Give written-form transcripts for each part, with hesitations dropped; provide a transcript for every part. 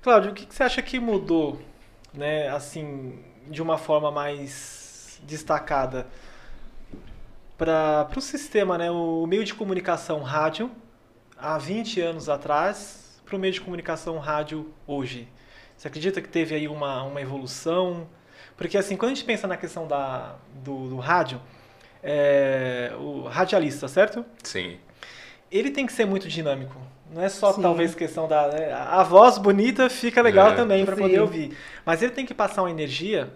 Cláudio, o que você acha que mudou, né, assim, de uma forma mais destacada para o sistema, né, o meio de comunicação rádio há 20 anos atrás para o meio de comunicação rádio hoje? Você acredita que teve aí uma evolução? Porque assim, quando a gente pensa na questão do rádio, o radialista, certo? Sim. Ele tem que ser muito dinâmico. Não é só talvez Sim, questão da, né, a voz bonita fica legal É, também para poder sim. ouvir, mas ele tem que passar uma energia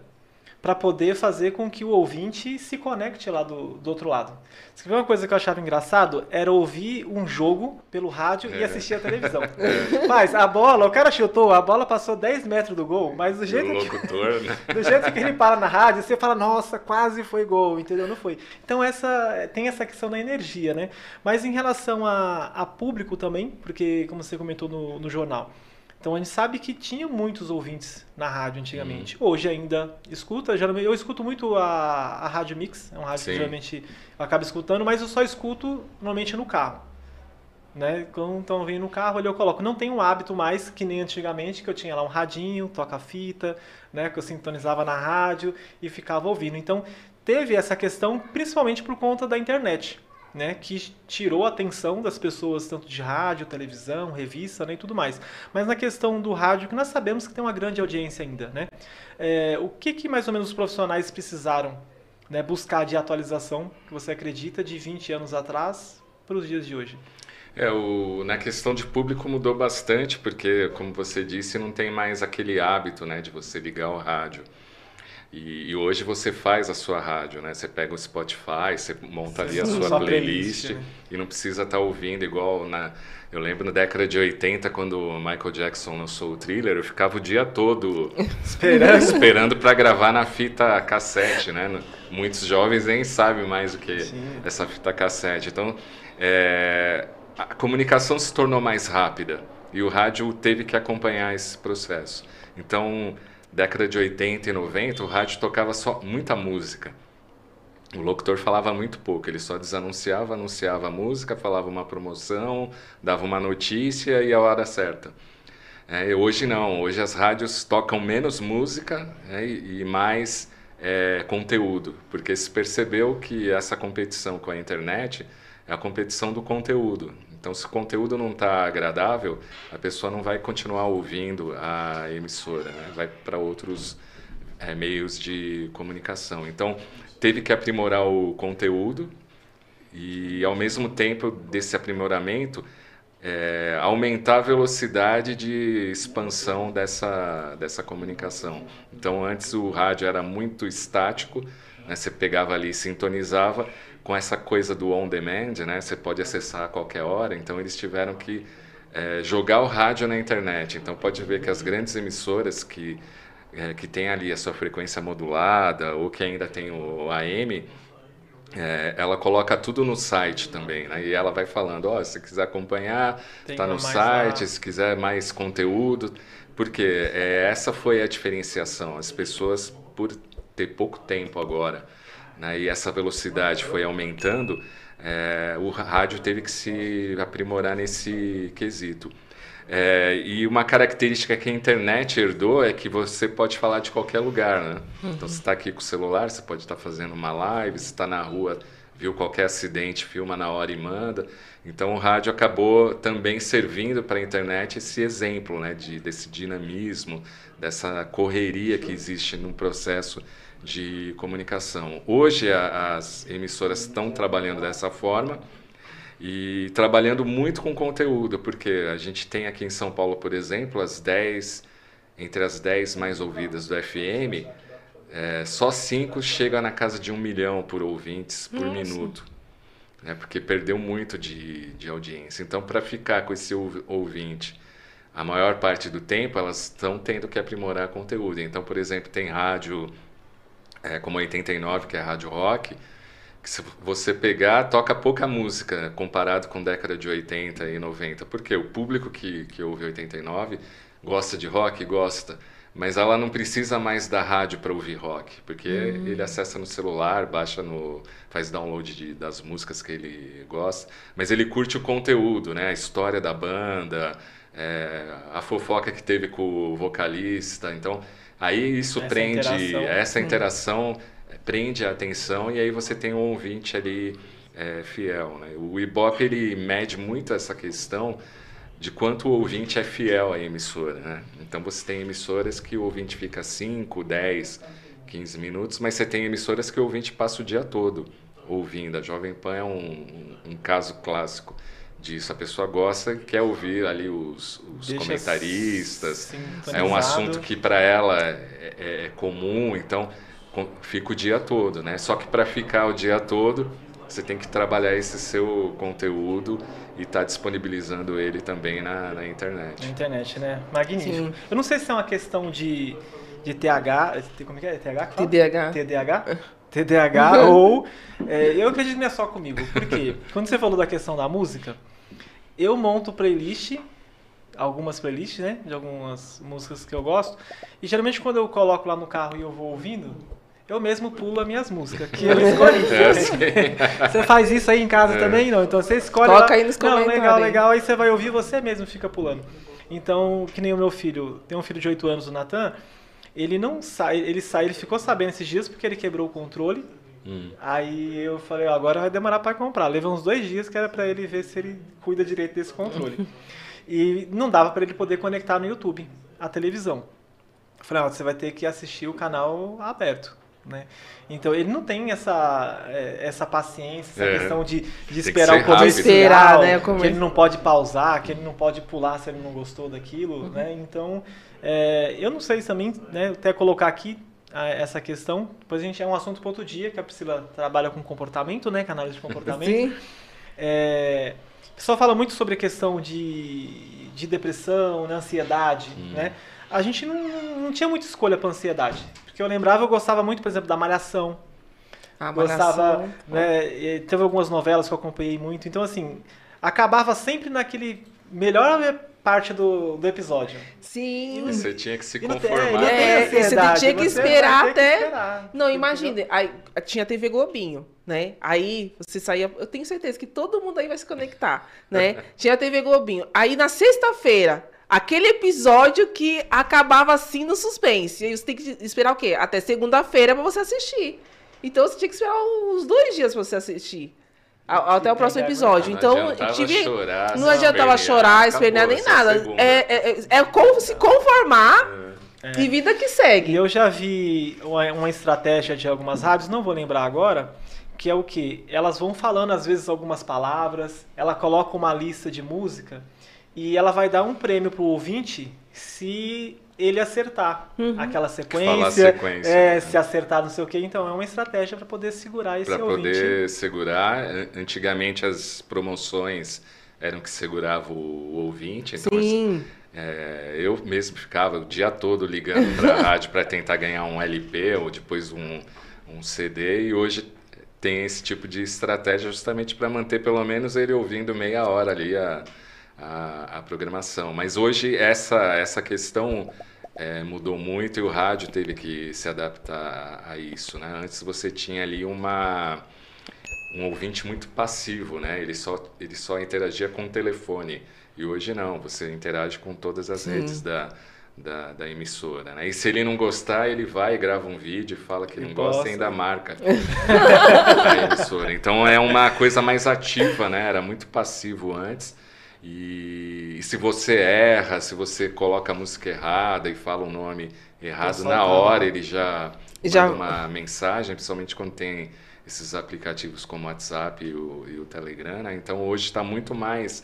para poder fazer com que o ouvinte se conecte lá do outro lado. Você quer ver uma coisa que eu achava engraçado? Era ouvir um jogo pelo rádio e é, assistir a televisão. é. Mas a bola, o cara chutou, a bola passou 10 metros do gol, mas E o locutor, né? do jeito que ele para na rádio, você fala, nossa, quase foi gol, entendeu? Não foi. Então tem essa questão da energia, né? Mas em relação a público também, porque como você comentou no jornal, então a gente sabe que tinha muitos ouvintes na rádio Uhum. antigamente. Hoje ainda escuta, geralmente eu escuto muito a Rádio Mix, é um rádio que Sim. geralmente eu acabo escutando, mas eu só escuto normalmente no carro. Né? Quando estão vindo no carro, ali eu coloco. Não tenho um hábito mais que nem antigamente, que eu tinha lá um radinho, toca-fita, né? Que eu sintonizava na rádio e ficava ouvindo. Então, teve essa questão principalmente por conta da internet, né? Que tirou a atenção das pessoas, tanto de rádio, televisão, revista, né? E tudo mais. Mas na questão do rádio, que nós sabemos que tem uma grande audiência ainda, né? O que mais ou menos os profissionais precisaram, né, buscar de atualização, que você acredita, de 20 anos atrás para os dias de hoje? Na questão de público mudou bastante, porque, como você disse, não tem mais aquele hábito, né, de você ligar o rádio. E hoje você faz a sua rádio, né? Você pega o Spotify, você monta ali a Sim, sua sua playlist, playlist né? e não precisa estar ouvindo igual na... Eu lembro na década de 80, quando o Michael Jackson lançou o Thriller, eu ficava o dia todo Esperando. esperando para gravar na fita cassete, né? Muitos jovens nem sabem mais o que Sim. é essa fita cassete. Então, a comunicação se tornou mais rápida e o rádio teve que acompanhar esse processo. Então, década de 80 e 90, o rádio tocava só muita música. O locutor falava muito pouco, ele só desanunciava, anunciava a música, falava uma promoção, dava uma notícia e a hora certa. Hoje não, hoje as rádios tocam menos música, né, e mais conteúdo, porque se percebeu que essa competição com a internet é a competição do conteúdo. Então, se o conteúdo não está agradável, a pessoa não vai continuar ouvindo a emissora, né? Vai para outros meios de comunicação. Então, teve que aprimorar o conteúdo e, ao mesmo tempo desse aprimoramento, aumentar a velocidade de expansão dessa comunicação. Então, antes o rádio era muito estático, né? Você pegava ali e sintonizava. Com essa coisa do on demand, né? Você pode acessar a qualquer hora. Então, eles tiveram que jogar o rádio na internet. Então, pode ver que as grandes emissoras que têm ali a sua frequência modulada ou que ainda tem o AM, ela coloca tudo no site também, né? E ela vai falando, ó, se quiser acompanhar, Tem está uma no mais lá. site, se quiser mais conteúdo, porque essa foi a diferenciação. As pessoas, por ter pouco tempo agora, né, e essa velocidade foi aumentando, o rádio teve que se aprimorar nesse quesito. E uma característica que a internet herdou é que você pode falar de qualquer lugar, né? Então, você está aqui com o celular, você pode estar fazendo uma live, você está na rua, viu qualquer acidente, filma na hora e manda. Então, o rádio acabou também servindo para a internet esse exemplo, né, desse dinamismo, dessa correria que existe no processo de comunicação. Hoje, as emissoras estão trabalhando dessa forma, e trabalhando muito com conteúdo, porque a gente tem aqui em São Paulo, por exemplo, entre as 10 mais ouvidas do FM, só 5 chegam na casa de 1 milhão por ouvintes por Nossa. minuto, né? Porque perdeu muito de audiência. Então, para ficar com esse ouvinte a maior parte do tempo, elas estão tendo que aprimorar conteúdo. Então, por exemplo, tem rádio como 89, que é a rádio rock, que se você pegar, toca pouca música comparado com década de 80 e 90. Porque o público que ouve 89 gosta de rock, gosta, mas ela não precisa mais da rádio para ouvir rock, porque ele acessa no celular, faz download das músicas que ele gosta, mas ele curte o conteúdo, né? A história da banda, a fofoca que teve com o vocalista. Então, aí isso essa interação prende a atenção e aí você tem um ouvinte ali fiel, né? O Ibope, ele mede muito essa questão de quanto o ouvinte é fiel à emissora, né? Então você tem emissoras que o ouvinte fica 5, 10, 15 minutos, mas você tem emissoras que o ouvinte passa o dia todo ouvindo. A Jovem Pan é um caso clássico disso. A pessoa gosta, quer ouvir ali os comentaristas, é um assunto que para ela é comum, então fica o dia todo, né? Só que para ficar o dia todo, você tem que trabalhar esse seu conteúdo e estar disponibilizando ele também na internet. Na internet, né? Magnífico. Sim. Eu não sei se é uma questão de TH, como é que é? TH? TDAH. TDAH ou... eu acredito que não é só comigo. Por quê? Quando você falou da questão da música, eu monto playlist, algumas playlists, né? De algumas músicas que eu gosto. E geralmente quando eu coloco lá no carro e eu vou ouvindo, eu mesmo pulo as minhas músicas, que eu escolhi. Você faz isso aí em casa também? Não. Então você escolhe Coloca lá. Aí nos comentários. Legal. Aí você vai ouvir, você mesmo fica pulando. Então, que nem o meu filho, tem um filho de 8 anos, o Natan, ele não sai, ele ficou sabendo esses dias porque ele quebrou o controle. Aí eu falei, agora vai demorar para comprar. Levei uns 2 dias que era para ele ver se ele cuida direito desse controle. E não dava para ele poder conectar no YouTube a televisão. Eu falei, você vai ter que assistir o canal aberto, né? Então ele não tem essa paciência, essa questão de esperar o comercial, né? Que ele não pode pausar, que ele não pode pular se ele não gostou daquilo, né? Então eu não sei também, né? Até colocar aqui essa questão, depois a gente é um assunto para outro dia, que a Priscila trabalha com comportamento, né? Canais de comportamento. Sim. O pessoal fala muito sobre a questão de depressão, né? Ansiedade, né? A gente não tinha muita escolha para ansiedade. Porque eu gostava muito, por exemplo, da Malhação. Gostava, né? Teve algumas novelas que eu acompanhei muito. Então, assim, acabava sempre naquele melhor parte do episódio. Sim. Você tinha que se conformar. Você tinha que esperar até... Não, imagina. Aí, tinha TV Globinho, né? Aí você saía... Eu tenho certeza que todo mundo aí vai se conectar, né? Tinha TV Globinho. Aí na sexta-feira... Aquele episódio que acabava assim no suspense. E aí você tem que esperar o quê? Até segunda-feira pra você assistir. Então você tinha que esperar uns 2 dias pra você assir. Até o próximo episódio. Então, não adiantava chorar, espernear nem nada. Se conformar e vida que segue. E eu já vi uma estratégia de algumas rádios, não vou lembrar agora, que é o quê? Elas vão falando às vezes algumas palavras, ela coloca uma lista de música. E ela vai dar um prêmio pro ouvinte se ele acertar aquela sequência, se acertar não sei o quê. Então é uma estratégia para poder segurar esse ouvinte. Para poder segurar. Antigamente as promoções eram que segurava o ouvinte. Então eu mesmo ficava o dia todo ligando para a rádio para tentar ganhar um LP ou depois um CD. E hoje tem esse tipo de estratégia justamente para manter pelo menos ele ouvindo meia hora ali a programação. Mas hoje essa questão mudou muito e o rádio teve que se adaptar a isso, né? Antes você tinha ali um ouvinte muito passivo, né? Ele só interagia com o telefone. E hoje não, você interage com todas as redes da emissora, né? E se ele não gostar, ele vai e grava um vídeo e fala que não gosta e ainda marca a emissora. Então é uma coisa mais ativa, né? Era muito passivo antes. E se você erra, se você coloca a música errada e fala um nome errado, na hora ele já manda uma mensagem, principalmente quando tem esses aplicativos como o WhatsApp e o Telegram, né? Então hoje está muito mais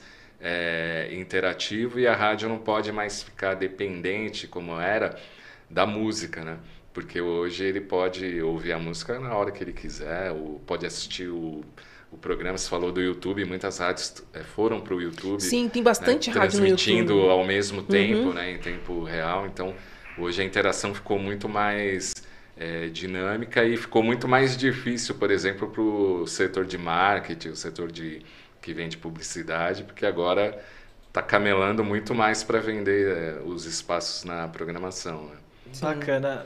interativo e a rádio não pode mais ficar dependente, como era, da música, né? Porque hoje ele pode ouvir a música na hora que ele quiser, ou pode assistir o programa. Você falou do YouTube, muitas rádios foram para o YouTube. Sim, tem bastante rádio no YouTube. Transmitindo ao mesmo tempo, né, em tempo real. Então, hoje a interação ficou muito mais dinâmica e ficou muito mais difícil, por exemplo, para o setor de marketing, o setor que vende publicidade, porque agora está camelando muito mais para vender os espaços na programação, né? Bacana.